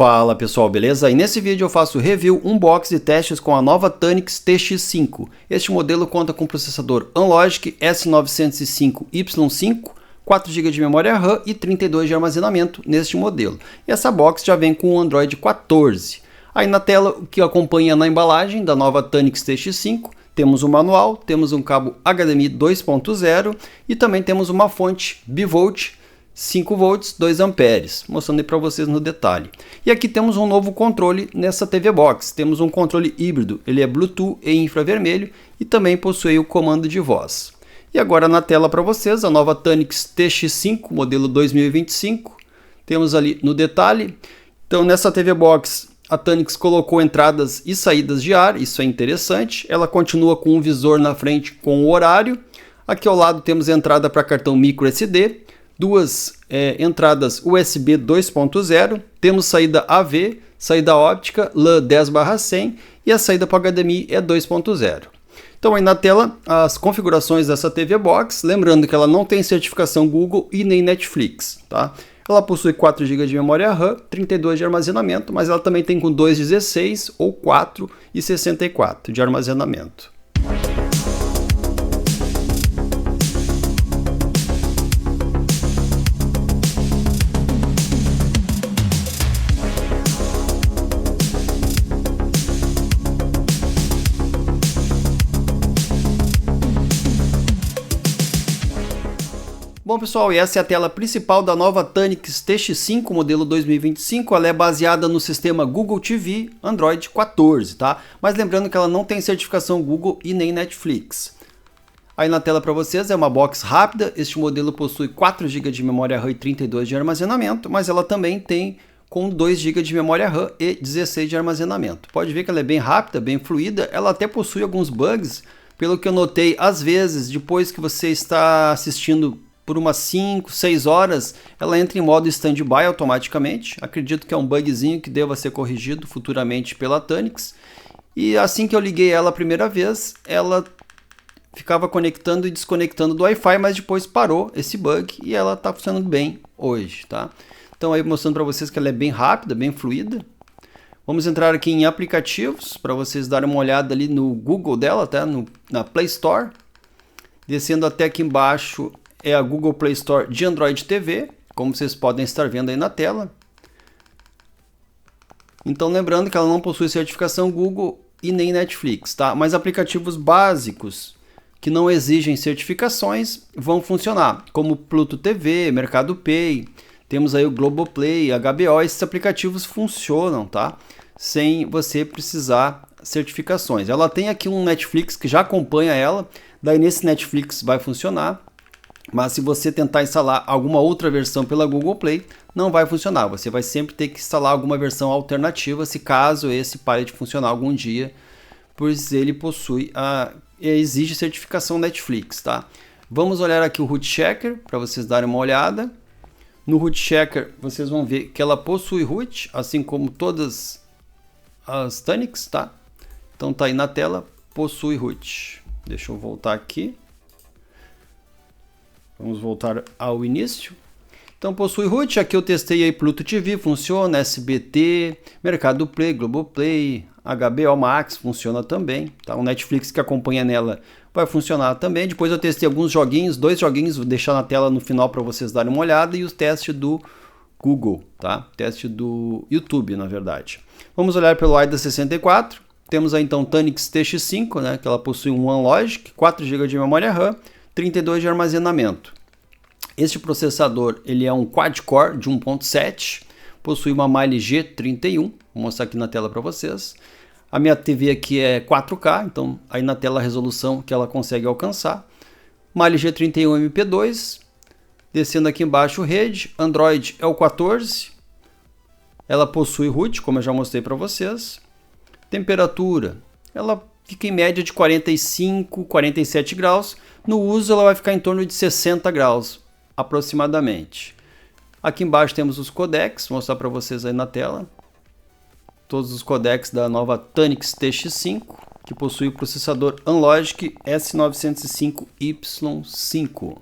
Fala pessoal, beleza? E nesse vídeo eu faço review, unboxing e testes com a nova Tanix TX5. Este modelo conta com processador Anlogic S905Y5, 4 GB de memória RAM e 32 de armazenamento neste modelo. E essa box já vem com o Android 14. Aí na tela, o que acompanha na embalagem da nova Tanix TX5, temos o manual, temos um cabo HDMI 2.0 e também temos uma fonte bivolt 5 volts, 2 amperes, mostrando aí para vocês no detalhe. E aqui temos um novo controle nessa TV Box. Temos um controle híbrido, ele é Bluetooth e infravermelho e também possui o comando de voz. E agora na tela para vocês a nova Tanix TX5, modelo 2025. Temos ali no detalhe. Então nessa TV Box a Tanix colocou entradas e saídas de ar, isso é interessante. Ela continua com um visor na frente com o horário. Aqui ao lado temos entrada para cartão microSD. Duas entradas USB 2.0, temos saída AV, saída óptica LAN 10/100 e a saída para HDMI é 2.0. Então aí na tela as configurações dessa TV Box, lembrando que ela não tem certificação Google e nem Netflix, tá? Ela possui 4 GB de memória RAM, 32 de armazenamento, mas ela também tem com 216 ou 4 e 64 de armazenamento. Bom pessoal, e essa é a tela principal da nova Tanix TX5 modelo 2025, ela é baseada no sistema Google TV Android 14, tá? Mas lembrando que ela não tem certificação Google e nem Netflix. Aí na tela para vocês é uma box rápida, este modelo possui 4 GB de memória RAM e 32 de armazenamento, mas ela também tem com 2 GB de memória RAM e 16 de armazenamento. Pode ver que ela é bem rápida, bem fluida, ela até possui alguns bugs, pelo que eu notei, às vezes, depois que você está assistindo por umas 5, 6 horas, ela entra em modo standby automaticamente. Acredito que é um bugzinho que deva ser corrigido futuramente pela Tanix. E assim que eu liguei ela a primeira vez, ela ficava conectando e desconectando do Wi-Fi, mas depois parou esse bug e ela está funcionando bem hoje, tá? Então aí mostrando para vocês que ela é bem rápida, bem fluida. Vamos entrar aqui em aplicativos, para vocês darem uma olhada ali no Google dela, tá? Na Play Store. Descendo até aqui embaixo é a Google Play Store de Android TV, como vocês podem estar vendo aí na tela. Então lembrando que ela não possui certificação Google e nem Netflix, tá? Mas aplicativos básicos que não exigem certificações vão funcionar, como Pluto TV, Mercado Pay, temos aí o Globoplay, HBO, esses aplicativos funcionam, tá? Sem você precisar certificações. Ela tem aqui um Netflix que já acompanha ela, daí nesse Netflix vai funcionar. Mas se você tentar instalar alguma outra versão pela Google Play, não vai funcionar. Você vai sempre ter que instalar alguma versão alternativa, se caso esse pare de funcionar algum dia, pois ele possui exige certificação Netflix, tá? Vamos olhar aqui o Root Checker para vocês darem uma olhada. No Root Checker vocês vão ver que ela possui root, assim como todas as Tanix, tá? Então tá aí na tela, possui root. Deixa eu voltar aqui. Vamos voltar ao início. Então possui root, aqui eu testei aí Pluto TV, funciona, SBT, Mercado Play, Globoplay, HBO Max funciona também, tá? O Netflix que acompanha nela vai funcionar também. Depois eu testei alguns joguinhos, 2 joguinhos, vou deixar na tela no final para vocês darem uma olhada, e o teste do Google, tá? Teste do YouTube, na verdade. Vamos olhar pelo AIDA64. Temos aí então Tanix TX5, né, que ela possui um Anlogic, 4 GB de memória RAM, 32 de armazenamento. Este processador ele é um quad-core de 1.7, possui uma malha G31, vou mostrar aqui na tela para vocês. A minha TV aqui é 4K, então aí na tela a resolução que ela consegue alcançar. Malha G31 MP2, descendo aqui embaixo rede, Android é o 14, ela possui root, como eu já mostrei para vocês. Temperatura, ela fica em média de 45, 47 graus. No uso ela vai ficar em torno de 60 graus aproximadamente. Aqui embaixo temos os codecs, vou mostrar para vocês aí na tela. Todos os codecs da nova Tanix TX5, que possui o processador Anlogic S905Y5.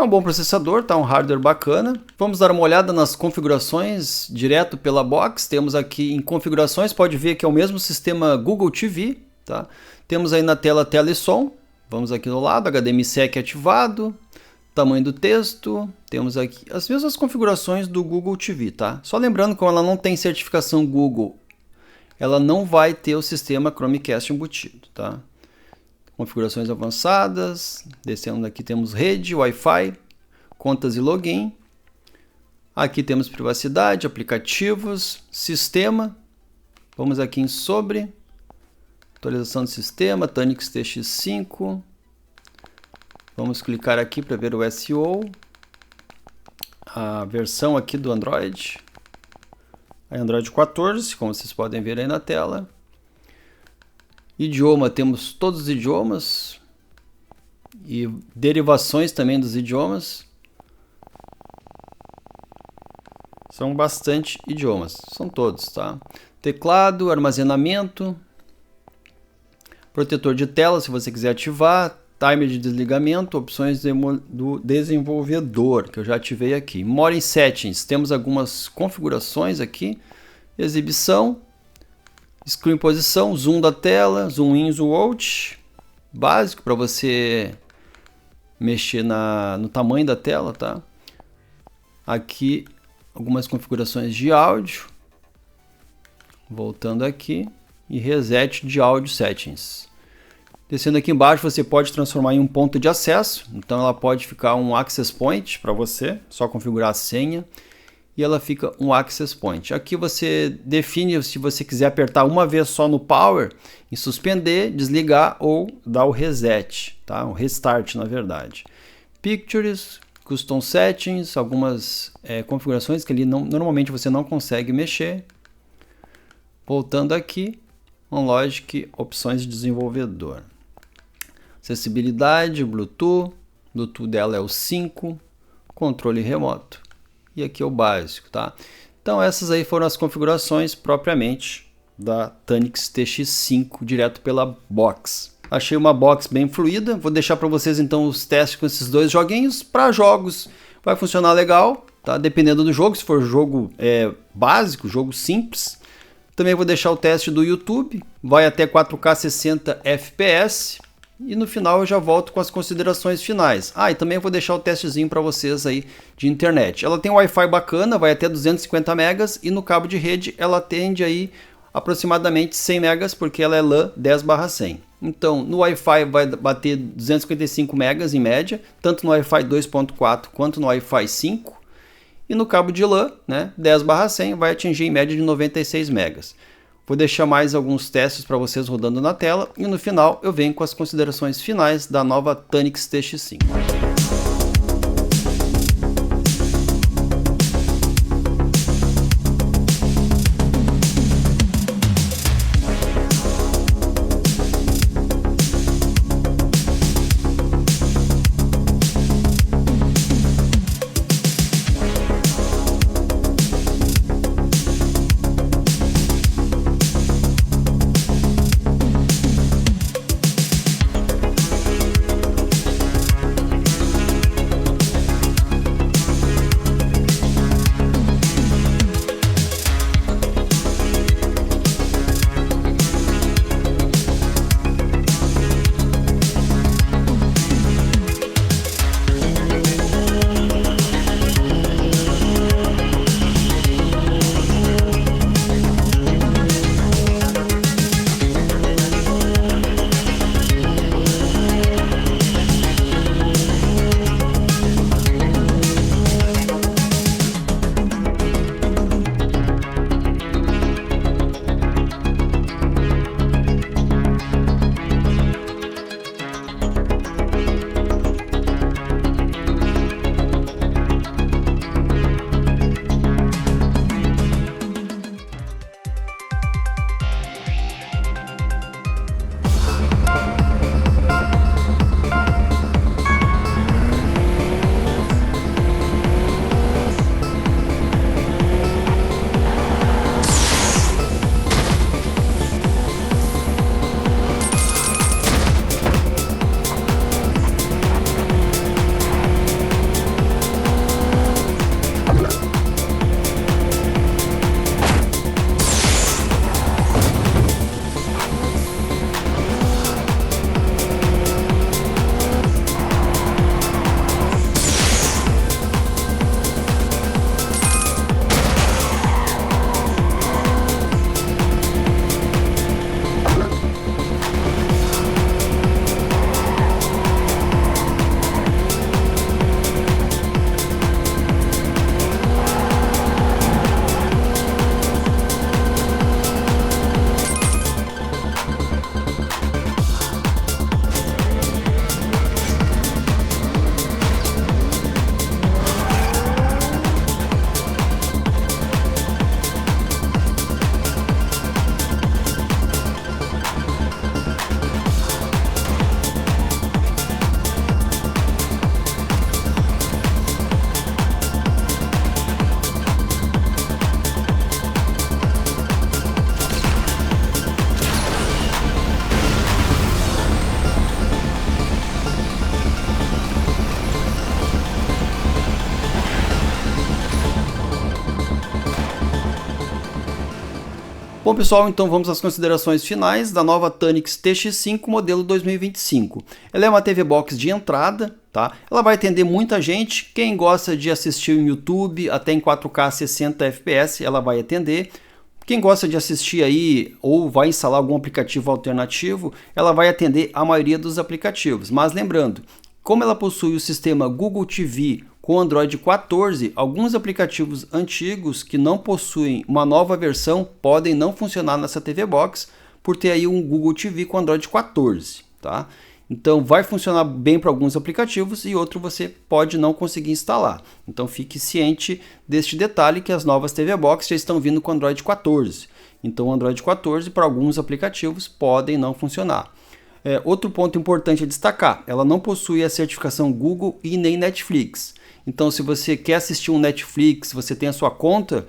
É um bom processador, tá? Um hardware bacana. Vamos dar uma olhada nas configurações direto pela box. Temos aqui em configurações, pode ver que é o mesmo sistema Google TV, tá? Temos aí na tela e som. Vamos aqui do lado, HDMI-SEC ativado, tamanho do texto. Temos aqui as mesmas configurações do Google TV, tá? Só lembrando que ela não tem certificação Google, ela não vai ter o sistema Chromecast embutido, tá? Configurações avançadas, descendo aqui temos rede, Wi-Fi, contas e login. Aqui temos privacidade, aplicativos, sistema. Vamos aqui em sobre, atualização do sistema, Tanix TX5. Vamos clicar aqui para ver o SEO, a versão aqui do Android. Android 14, como vocês podem ver aí na tela. Idioma, temos todos os idiomas e derivações também dos idiomas. São bastante idiomas, são todos, tá? Teclado, armazenamento, protetor de tela se você quiser ativar, timer de desligamento, opções do desenvolvedor, que eu já ativei aqui. Memory Settings, temos algumas configurações aqui, exibição, screen posição, zoom da tela, zoom in, zoom out, básico para você mexer no tamanho da tela, tá? Aqui algumas configurações de áudio, voltando aqui, e reset de áudio settings. Descendo aqui embaixo você pode transformar em um ponto de acesso, então ela pode ficar um access point para você, só configurar a senha. E ela fica um access point. Aqui você define se você quiser apertar uma vez só no power e suspender, desligar ou dar o reset, tá? O restart na verdade. Pictures, custom settings, algumas configurações que ali normalmente você não consegue mexer. Voltando aqui, OnLogic, opções de desenvolvedor. Acessibilidade, Bluetooth dela é o 5, controle remoto. E aqui é o básico, tá? Então essas aí foram as configurações propriamente da Tanix TX5 direto pela box. Achei uma box bem fluida. Vou deixar para vocês então os testes com esses dois joguinhos. Para jogos vai funcionar legal, tá? Dependendo do jogo, se for jogo básico, jogo simples. Também vou deixar o teste do YouTube, vai até 4K 60 FPS. E no final eu já volto com as considerações finais. E também eu vou deixar o testezinho para vocês aí de internet. Ela tem um Wi-Fi bacana, vai até 250 megas e no cabo de rede ela atende aí aproximadamente 100 megas porque ela é LAN 10/100. Então no Wi-Fi vai bater 255 megas em média, tanto no Wi-Fi 2.4 quanto no Wi-Fi 5. E no cabo de LAN, né, 10/100 vai atingir em média de 96 megas. Vou deixar mais alguns testes para vocês rodando na tela e no final eu venho com as considerações finais da nova Tanix TX5. Bom pessoal, então vamos às considerações finais da nova Tanix TX5 modelo 2025. Ela é uma TV Box de entrada, tá? Ela vai atender muita gente, quem gosta de assistir no YouTube até em 4K 60 FPS, ela vai atender. Quem gosta de assistir aí ou vai instalar algum aplicativo alternativo, ela vai atender a maioria dos aplicativos. Mas lembrando, como ela possui o sistema Google TV com Android 14, alguns aplicativos antigos que não possuem uma nova versão podem não funcionar nessa TV Box por ter aí um Google TV com Android 14, tá? Então vai funcionar bem para alguns aplicativos e outro você pode não conseguir instalar. Então fique ciente deste detalhe que as novas TV Box já estão vindo com Android 14. Então o Android 14 para alguns aplicativos podem não funcionar. Outro ponto importante a destacar, ela não possui a certificação Google e nem Netflix. Então se você quer assistir um Netflix, você tem a sua conta,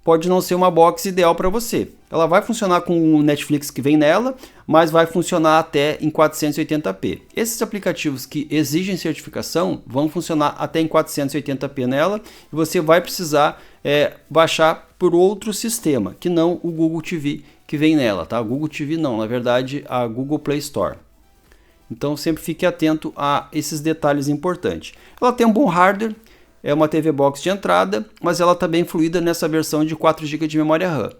pode não ser uma box ideal para você. Ela vai funcionar com o Netflix que vem nela, mas vai funcionar até em 480p. Esses aplicativos que exigem certificação vão funcionar até em 480p nela e você vai precisar baixar por outro sistema, que não o Google TV que vem nela, tá? O Google TV não, na verdade a Google Play Store. Então sempre fique atento a esses detalhes importantes. Ela tem um bom hardware, é uma TV Box de entrada, mas ela está bem fluida nessa versão de 4 GB de memória RAM.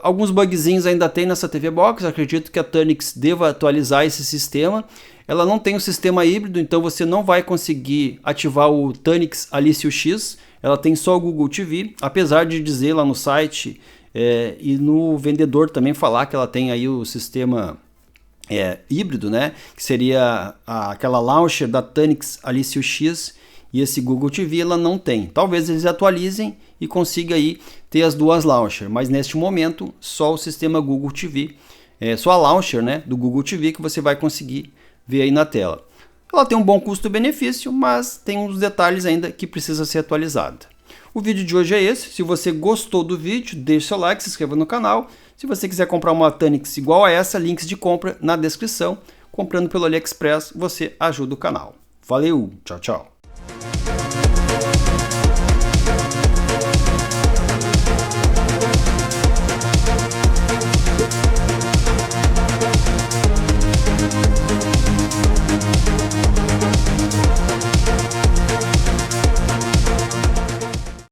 Alguns bugzinhos ainda tem nessa TV Box, acredito que a Tanix deva atualizar esse sistema. Ela não tem um sistema híbrido, então você não vai conseguir ativar o Tanix Alicio X, ela tem só o Google TV, apesar de dizer lá no site e no vendedor também falar que ela tem aí o sistema híbrido, né? Que seria aquela launcher da Tanix Alicio X e esse Google TV ela não tem. Talvez eles atualizem e consiga aí ter as duas launchers, mas neste momento só o sistema Google TV, só a launcher, né, do Google TV que você vai conseguir ver aí na tela. Ela tem um bom custo-benefício, mas tem uns detalhes ainda que precisa ser atualizada. O vídeo de hoje é esse. Se você gostou do vídeo, deixe seu like, se inscreva no canal. Se você quiser comprar uma Tanix igual a essa, links de compra na descrição. Comprando pelo AliExpress, você ajuda o canal. Valeu, tchau, tchau.